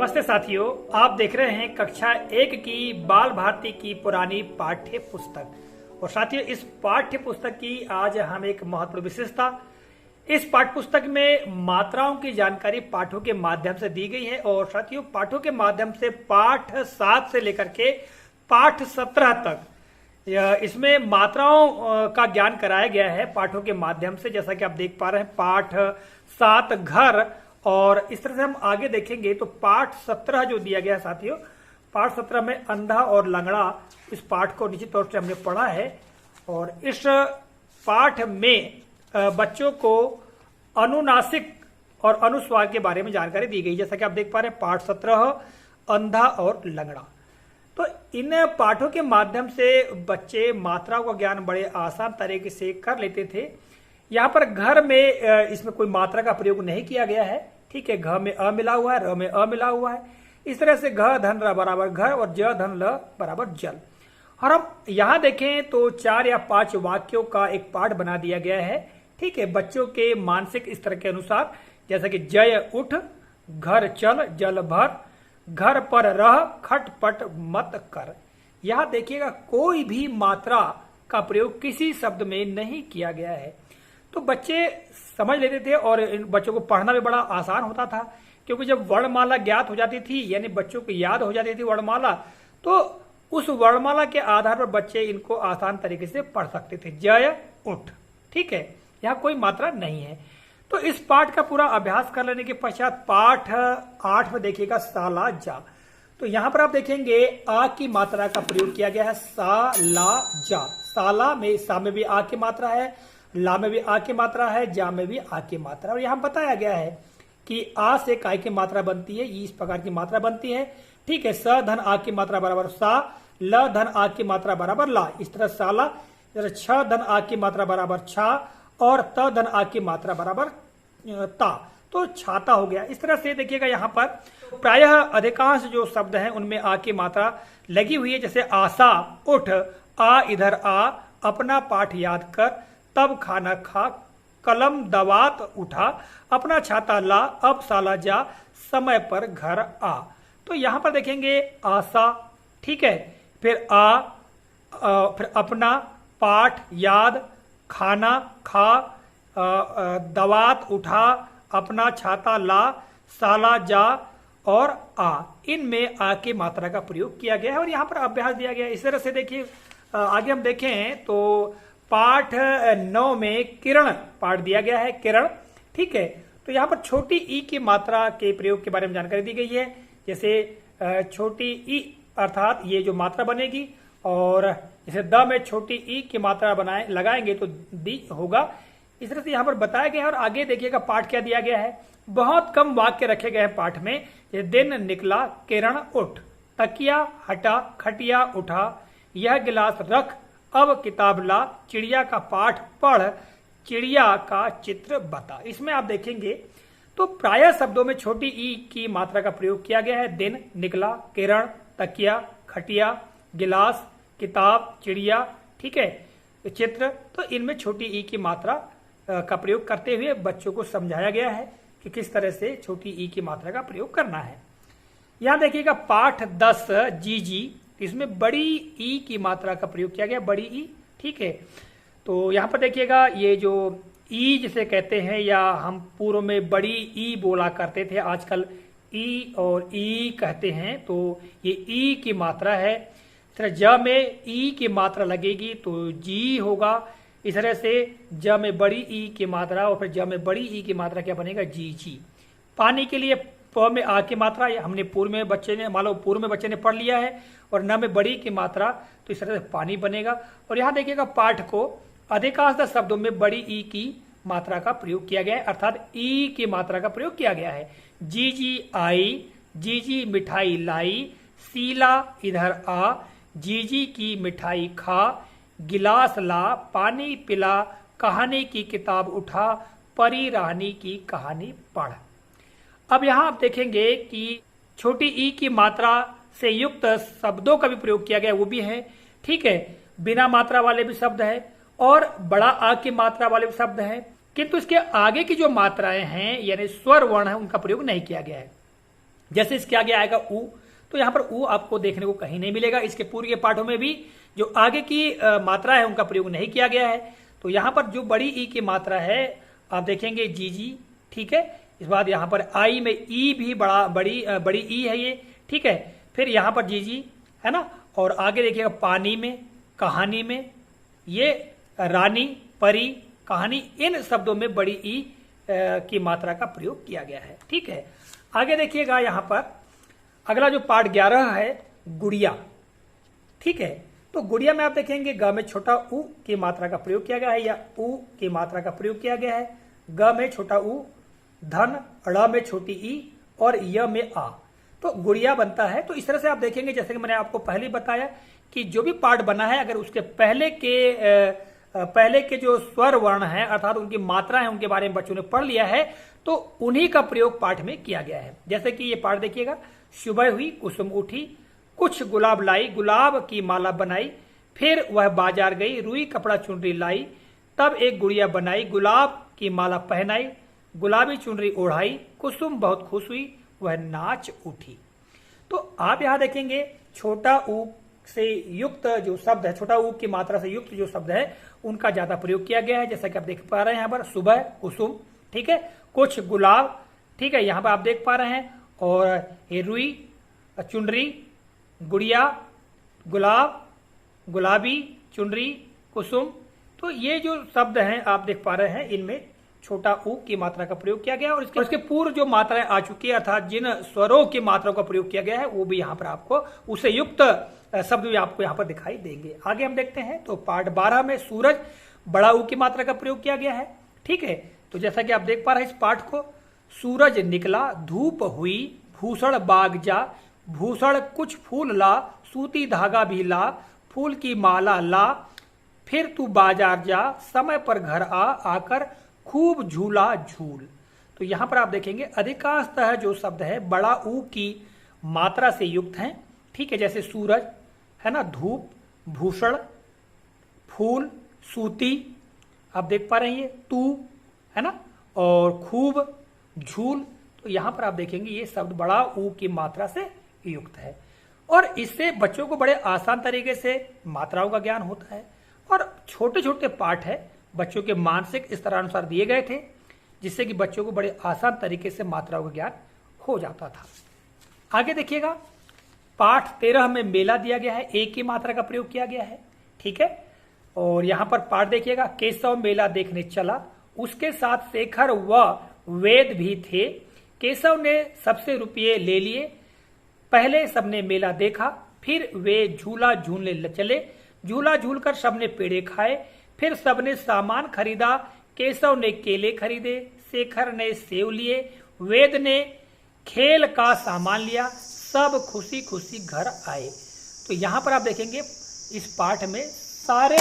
नमस्ते साथियों, आप देख रहे हैं कक्षा 1 की बाल भारती की पुरानी पाठ्य पुस्तक। और साथियों, इस पाठ्य पुस्तक की आज हम एक महत्वपूर्ण विशेषता, इस पाठ्य पुस्तक में मात्राओं की जानकारी पाठों के माध्यम से दी गई है। और साथियों, पाठों के माध्यम से पाठ 7 से लेकर के पाठ 17 तक इसमें मात्राओं का ज्ञान कराया गया है पाठों के माध्यम से। जैसा कि आप देख पा रहे हैं, पाठ 7 घर, और इस तरह से हम आगे देखेंगे तो पाठ 17 जो दिया गया है साथियों, पाठ 17 में अंधा और लंगड़ा, इस पाठ को निश्चित तौर से हमने पढ़ा है। और इस पाठ में बच्चों को अनुनासिक और अनुस्वार के बारे में जानकारी दी गई। जैसा कि आप देख पा रहे हैं, पाठ 17 अंधा और लंगड़ा। तो इन पाठों के माध्यम से बच्चे मात्राओं का ज्ञान बड़े आसान तरीके से कर लेते थे। यहाँ पर घर में इसमें कोई मात्रा का प्रयोग नहीं किया गया है। ठीक है, घ में अ मिला हुआ है, र में अ मिला हुआ है। इस तरह से घ धन र बराबर घर और ज धन ल बराबर जल। और हम यहाँ देखें तो 4 या 5 वाक्यों का एक पाठ बना दिया गया है। ठीक है, बच्चों के मानसिक स्तर के अनुसार, जैसा कि जय उठ, घर चल, जल भर, घर पर रह, खटपट मत कर। यहाँ देखिएगा, कोई भी मात्रा का प्रयोग किसी शब्द में नहीं किया गया है। तो बच्चे समझ लेते थे और इन बच्चों को पढ़ना भी बड़ा आसान होता था, क्योंकि जब वर्णमाला ज्ञात हो जाती थी, यानी बच्चों को याद हो जाती थी वर्णमाला, तो उस वर्णमाला के आधार पर बच्चे इनको आसान तरीके से पढ़ सकते थे। जय उठ, ठीक है, यहाँ कोई मात्रा नहीं है। तो इस पाठ का पूरा अभ्यास कर लेने के पश्चात पाठ 8 में देखिएगा साला जा। तो यहाँ पर आप देखेंगे आ की मात्रा का प्रयोग किया गया है, सा ला जा। साला में सा में भी आ की मात्रा है, ला में भी आ की मात्रा है, जा में भी आ की मात्रा। और यहाँ बताया गया है कि आ से काय की मात्रा बनती है, इस प्रकार की मात्रा बनती है। ठीक है, स धन आ की मात्रा बराबर सा, ल धन आ की मात्रा बराबर ला। इस तरह साला, छ धन आ की मात्रा बराबर छा, और त धन आ की मात्रा बराबर ता, तो छाता हो गया। इस तरह से देखिएगा, यहाँ पर प्रायः अधिकांश जो शब्द हैं उनमें आ की मात्रा लगी हुई है। जैसे आशा, उठ, आ इधर आ, अपना पाठ याद कर, तब खाना खा, कलम दवात उठा, अपना छाता ला, अब साला जा, समय पर घर आ। तो यहाँ पर देखेंगे आशा, ठीक है, फिर फिर अपना पाठ याद, खाना खा, दवात उठा, अपना छाता ला, साला जा और आ। इनमें आ की मात्रा का प्रयोग किया गया है और यहाँ पर अभ्यास दिया गया है। इस तरह से देखिए, आगे हम देखें तो पाठ 9 में किरण पाठ दिया गया है, किरण। ठीक है, तो यहाँ पर छोटी ई की मात्रा के प्रयोग के बारे में जानकारी दी गई है। जैसे छोटी ई अर्थात ये जो मात्रा बनेगी, और जैसे द में छोटी ई की मात्रा लगाएंगे तो दी होगा। इस तरह से यहाँ पर बताया गया है। और आगे देखिएगा पाठ क्या दिया गया है। बहुत कम वाक्य रखे गए हैं पाठ में। जैसे दिन निकला, किरण उठ, तकिया हटा, खटिया उठा, यह गिलास रख, अब किताब ला, चिड़िया का पाठ पढ़, चिड़िया का चित्र बता। इसमें आप देखेंगे तो प्रायः शब्दों में छोटी ई की मात्रा का प्रयोग किया गया है। दिन, निकला, किरण, तकिया, खटिया, गिलास, किताब, चिड़िया, ठीक है, चित्र। तो इनमें छोटी ई की मात्रा का प्रयोग करते हुए बच्चों को समझाया गया है कि किस तरह से छोटी ई की मात्रा का प्रयोग करना है। यहाँ देखिएगा पाठ 10 जी जी, इसमें बड़ी ई की मात्रा का प्रयोग किया गया, बड़ी ई। ठीक है, तो यहाँ पर देखिएगा, ये जो ई जिसे कहते हैं, या हम पूर्व में बड़ी ई बोला करते थे, आजकल ई और ई कहते हैं। तो ये ई की मात्रा है। इस तरह ज में ई की मात्रा लगेगी तो जी होगा। इस तरह से ज में बड़ी ई की मात्रा और फिर ज में बड़ी ई की मात्रा क्या बनेगा, जी जी। पानी के लिए प में आ की मात्रा, हमने पूर्व में बच्चे ने पढ़ लिया है, और न में बड़ी की मात्रा, तो इस तरह से पानी बनेगा। और यहाँ देखिएगा पाठ को अधिकांश शब्दों में बड़ी ई की मात्रा का प्रयोग किया गया है, अर्थात ई की मात्रा का प्रयोग किया गया है। जी जी आई, जी जी मिठाई लाई, सीला इधर आ, जी जी की मिठाई खा, गिलास ला, पानी पिला, कहानी की किताब उठा, परी रानी की कहानी पढ़। अब यहाँ आप देखेंगे कि छोटी ई की मात्रा से युक्त शब्दों का भी प्रयोग किया गया, वो भी है। ठीक है, बिना मात्रा वाले भी शब्द है और बड़ा आ की मात्रा वाले भी शब्द है, किंतु इसके आगे की जो मात्राएं हैं यानी स्वर वर्ण है उनका प्रयोग नहीं किया गया है। जैसे इसके आगे आएगा ऊ, तो यहाँ पर ऊ आपको देखने को कहीं नहीं मिलेगा। इसके पूर्व के पाठों में भी जो आगे की मात्रा है उनका प्रयोग नहीं किया गया है। तो यहाँ पर जो बड़ी ई की मात्रा है आप देखेंगे जी, ठीक है। इस बाद यहाँ पर आई में ई भी बड़ी ई है ये, ठीक है। फिर यहाँ पर जी है ना, और आगे देखिएगा पानी में, कहानी में, ये रानी, परी, कहानी, इन शब्दों में बड़ी ई की मात्रा का प्रयोग किया गया है, ठीक है। आगे देखिएगा यहाँ पर अगला जो पाठ 11 है गुड़िया, ठीक है। तो गुड़िया में आप देखेंगे ग में छोटा ऊ की मात्रा का प्रयोग किया गया है, या ऊ की मात्रा का प्रयोग किया गया है। ग में छोटा ऊ, धन, ड़ में छोटी ई और य में आ, तो गुड़िया बनता है। तो इस तरह से आप देखेंगे, जैसे कि मैंने आपको पहले बताया कि जो भी पाठ बना है अगर उसके पहले के जो स्वर वर्ण है अर्थात उनकी मात्रा है उनके बारे में बच्चों ने पढ़ लिया है, तो उन्हीं का प्रयोग पाठ में किया गया है। जैसे कि ये पाठ देखिएगा, सुबह हुई कुसुम उठी, कुछ गुलाब लाई, गुलाब की माला बनाई, फिर वह बाजार गई, रुई कपड़ा चुनरी लाई, तब एक गुड़िया बनाई, गुलाब की माला पहनाई, गुलाबी चुनरी ओढ़ाई, कुसुम बहुत खुश हुई, वह नाच उठी। तो आप यहां देखेंगे छोटा ऊ से युक्त जो शब्द है, छोटा ऊ की मात्रा से युक्त जो शब्द है उनका ज्यादा प्रयोग किया गया है। जैसा कि आप देख पा रहे हैं यहाँ पर सुबह, कुसुम, ठीक है, कुछ गुलाब, ठीक है, यहाँ पर आप देख पा रहे हैं, और ये रुई, चुनरी, गुड़िया, गुलाब, गुलाबी, चुनरी, कुसुम, तो ये जो शब्द हैं आप देख पा रहे हैं इनमें छोटा ऊ की मात्रा का प्रयोग किया गया और इसके पूर्व जो मात्राएं आ चुकी है अर्थात जिन स्वरों की मात्रा का प्रयोग किया गया है वो भी यहाँ पर आपको उसे युक्त शब्द भी आपको यहाँ पर दिखाई देंगे। आगे हम देखते हैं तो पाठ 12 में सूरज, बड़ा ऊ की मात्रा का प्रयोग किया गया है, ठीक है। तो जैसा कि आप देख पा रहे हैं इस पाठ को, सूरज निकला, धूप हुई, भूषण बाग जा, भूषण कुछ फूल ला, सूती धागा भी ला, फूल की माला ला, फिर तू बाजार जा, समय पर घर आ, आकर खूब झूला झूल। तो यहां पर आप देखेंगे अधिकांशतः जो शब्द है बड़ा ऊ की मात्रा से युक्त हैं, ठीक है। जैसे सूरज है ना, धूप, भूषण, फूल, सूती, आप देख पा रहे हैं, तू है ना, और खूब, झूल। तो यहां पर आप देखेंगे ये शब्द बड़ा ऊ की मात्रा से युक्त है और इससे बच्चों को बड़े आसान तरीके से मात्राओं का ज्ञान होता है। और छोटे छोटे पाठ है बच्चों के मानसिक स्तरानुसार दिए गए थे जिससे कि बच्चों को बड़े आसान तरीके से मात्राओं का ज्ञान हो जाता था। आगे देखिएगा पाठ 13 में मेला दिया गया है, एक ही मात्रा का प्रयोग किया गया है, ठीक है। और यहां पर पाठ देखिएगा, केशव मेला देखने चला, उसके साथ शेखर व वेद भी थे, केशव ने सबसे रुपये ले लिए, पहले सबने मेला देखा, फिर वे झूला झूलने चले, झूला झूलकर सबने पेड़े खाए, फिर सबने सामान खरीदा, केशव ने केले खरीदे, शेखर ने सेव लिए, वेद ने खेल का सामान लिया, सब खुशी खुशी घर आए। तो यहाँ पर आप देखेंगे इस पाठ में सारे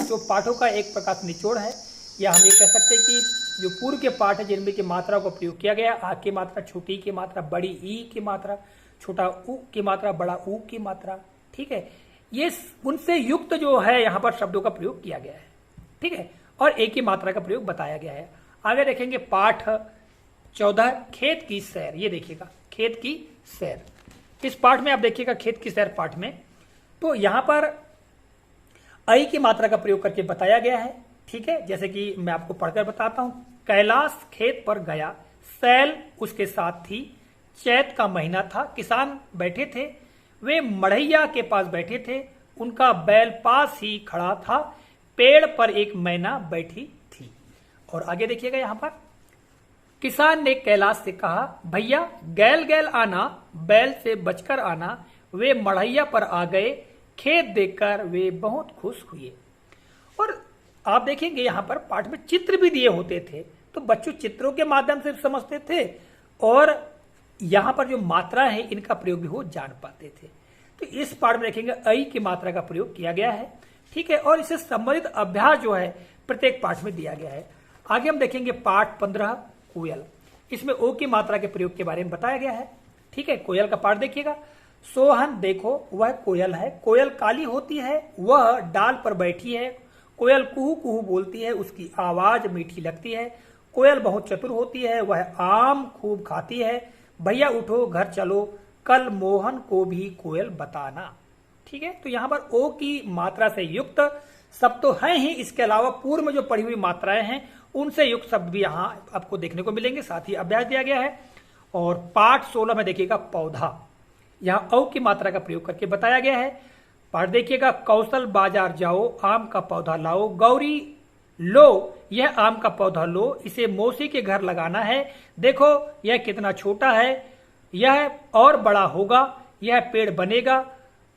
जो पाठों का एक प्रकार से निचोड़ है, या हम ये कह सकते हैं कि जो पूर्व के पाठ है जिनमें की मात्रा को प्रयोग किया गया, आ की मात्रा, छोटी की मात्रा, बड़ी ई की मात्रा, छोटा ऊ की मात्रा, बड़ा ऊ की मात्रा, ठीक है, ये उनसे युक्त जो है यहाँ पर शब्दों का प्रयोग किया गया है, ठीक है, और एक ही मात्रा का प्रयोग बताया गया है। आगे देखेंगे पाठ 14 खेत की सैर, ये देखिएगा खेत की सैर। इस पाठ में आप देखिएगा खेत की सैर पाठ में, तो यहां पर आई की मात्रा का प्रयोग करके बताया गया है, ठीक है। जैसे कि मैं आपको पढ़कर बताता हूं, कैलाश खेत पर गया, सैल उसके साथ थी, चैत का महीना था, किसान बैठे थे, वे मढ़ैया के पास बैठे थे, उनका बैल पास ही खड़ा था, पेड़ पर एक मैना बैठी थी। और आगे देखिएगा यहां पर, किसान ने कैलाश से कहा, भैया गैल गैल आना, बैल से बचकर आना, वे मढ़ैया पर आ गए, खेत देखकर वे बहुत खुश हुए। और आप देखेंगे यहां पर पाठ में चित्र भी दिए होते थे, तो बच्चों चित्रों के माध्यम से समझते थे और यहां पर जो मात्रा है इनका प्रयोग भी वो जान पाते थे। तो इस पाठ में देखेंगे ऐ की मात्रा का प्रयोग किया गया है, ठीक है, और इससे संबंधित अभ्यास जो है प्रत्येक पाठ में दिया गया है। आगे हम देखेंगे पाठ 15 कोयल, इसमें ओ की मात्रा के प्रयोग के बारे में बताया गया है, ठीक है। कोयल का पाठ देखिएगा, सोहन देखो वह कोयल है, कोयल काली होती है, वह डाल पर बैठी है, कोयल कुहू कुहू बोलती है, उसकी आवाज मीठी लगती है, कोयल बहुत चतुर होती है, वह आम खूब खाती है, भैया उठो घर चलो, कल मोहन को भी कोयल बताना। ठीक है, तो यहाँ पर ओ की मात्रा से युक्त शब्द तो है ही, इसके अलावा पूर्व में जो पढ़ी हुई मात्राएं हैं उनसे युक्त शब्द भी यहाँ आपको देखने को मिलेंगे। साथ ही अभ्यास दिया गया है। और पाठ 16 में देखिएगा पौधा, यहाँ औ की मात्रा का प्रयोग करके बताया गया है। पाठ देखिएगा, कौशल बाजार जाओ, आम का पौधा लाओ, गौरी लो यह आम का पौधा लो, इसे मौसी के घर लगाना है, देखो यह कितना छोटा है, यह और बड़ा होगा, यह पेड़ बनेगा,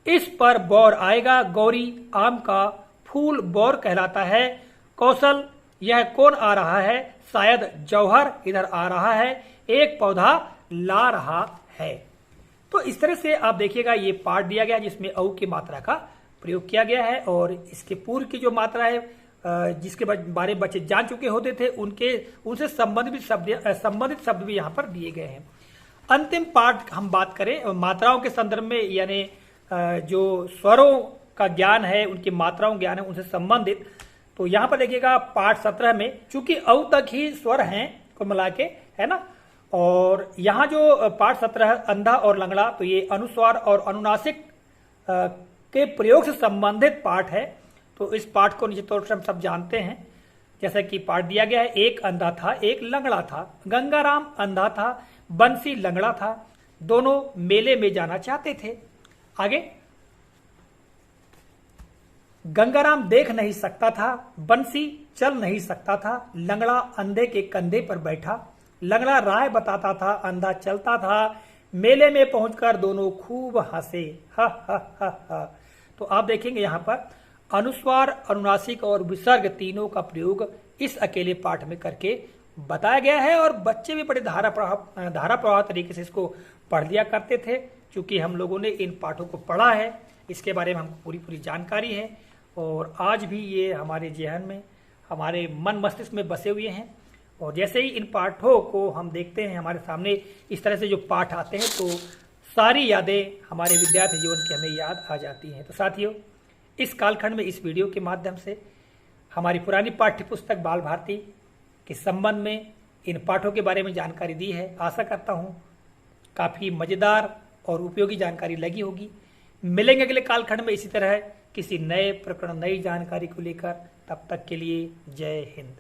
इस पर बौर आएगा, गौरी आम का फूल बौर कहलाता है। कौशल, यह कौन आ रहा है, शायद जौहर इधर आ रहा है, एक पौधा ला रहा है। तो इस तरह से आप देखिएगा ये पाठ दिया गया जिसमें औ की मात्रा का प्रयोग किया गया है। और इसके पूर्व की जो मात्रा है जिसके बारे में बच्चे जान चुके होते थे उनसे संबंधित शब्द भी यहाँ पर दिए गए हैं। अंतिम पाठ हम बात करें मात्राओं के संदर्भ में, यानी जो स्वरों का ज्ञान है, उनकी मात्राओं ज्ञान है, उनसे संबंधित। तो यहाँ पर देखिएगा पाठ 17 में, चूंकि औ तक ही स्वर हैं कुल मिला के, है ना। और यहाँ जो पाठ 17 अंधा और लंगड़ा, तो ये अनुस्वार और अनुनासिक के प्रयोग से संबंधित पाठ है। तो इस पाठ को निश्चित तौर से हम सब जानते हैं। जैसा कि पाठ दिया गया है, एक अंधा था एक लंगड़ा था, गंगाराम अंधा था बंसी लंगड़ा था, दोनों मेले में जाना चाहते थे। आगे, गंगाराम देख नहीं सकता था, बंसी चल नहीं सकता था, लंगड़ा अंधे के कंधे पर बैठा, लंगड़ा राह बताता था, अंधा चलता था, मेले में पहुंचकर दोनों खूब हंसे, हा हा हा हा। तो आप देखेंगे यहाँ पर अनुस्वार, अनुनासिक और विसर्ग तीनों का प्रयोग इस अकेले पाठ में करके बताया गया है। और बच्चे भी बड़े धारा प्रवाह तरीके से इसको पढ़ लिया करते थे। चूंकि हम लोगों ने इन पाठों को पढ़ा है, इसके बारे में हमको पूरी जानकारी है और आज भी ये हमारे जेहन में, हमारे मन मस्तिष्क में बसे हुए हैं। और जैसे ही इन पाठों को हम देखते हैं हमारे सामने इस तरह से जो पाठ आते हैं, तो सारी यादें हमारे विद्यार्थी जीवन की हमें याद आ जाती हैं। तो साथियों, इस कालखंड में इस वीडियो के माध्यम से हमारी पुरानी पाठ्य पुस्तक बाल भारती के संबंध में इन पाठों के बारे में जानकारी दी है। आशा करता हूँ काफ़ी मज़ेदार और उपयोगी जानकारी लगी होगी। मिलेंगे अगले कालखंड में इसी तरह किसी नए प्रकरण, नई जानकारी को लेकर। तब तक के लिए जय हिंद।